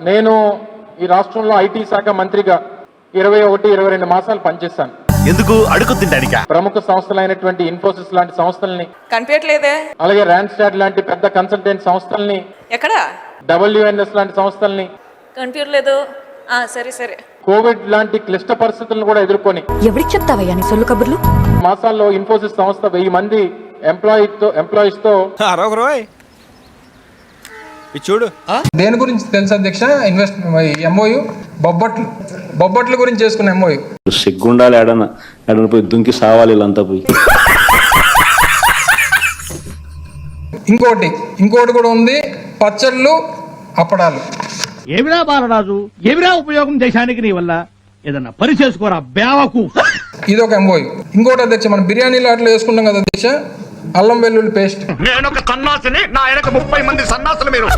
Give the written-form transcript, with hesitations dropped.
నేను ఈ రాష్ట్రంలో ఐటీ శాఖ మంత్రిగా 21-22 మాసాలు పనిచేశాను. ఎందుకు అడుగు తింటానికా? ప్రముఖ సంస్థలైనటువంటి ఇన్ఫోసిస్ లాంటి సంస్థల్ని కనిపించట్లేదే, అలాగే రాన్స్టాడ్ లాంటి పెద్ద కన్సల్టెంట్ సంస్థల్ని, ఎక్కడ WNS లాంటి సంస్థల్ని, కనిపించలేదు. సరే సరే. కోవిడ్ లాంటి క్లిష్ట పరిస్థితులను కూడా ఎదుర్కొని ఎవరికి చెప్తావయ్యా నీ సొల్లు కబుర్లు? మాసాల్లో ఇన్ఫోసిస్ సంస్థ 1000 మంది ఎంప్లాయీస్ తో చూడు. దేని గురించి తెలుసు అధ్యక్ష? ఎంఓయు బొబ్బట్ల గురించి చేసుకున్న ఎంఓయు. సిగ్గుండాలి, ఎడన పోయి దుంకి సావాలి వీళ్ళంతా పోయి. ఇంకోటి కూడా ఉంది, పచ్చళ్ళు అప్పడాలు. ఏమిరా బాలరాజు, ఏమిరా ఉపయోగం దేశానికి నీ వల్ల? ఏదన్నా పని చేసుకోరా బేవకు. ఇది ఒక ఎంఓయు. ఇంకోటి అధ్యక్ష, మనం బిర్యానీలో అట్లా వేసుకుంటాం కదా అధ్యక్ష, అల్లం వెల్లుల్లి పేస్ట్. నేను ఒక సన్నాసిని, నా వెనక 30 మంది సన్నాసులు మీరు.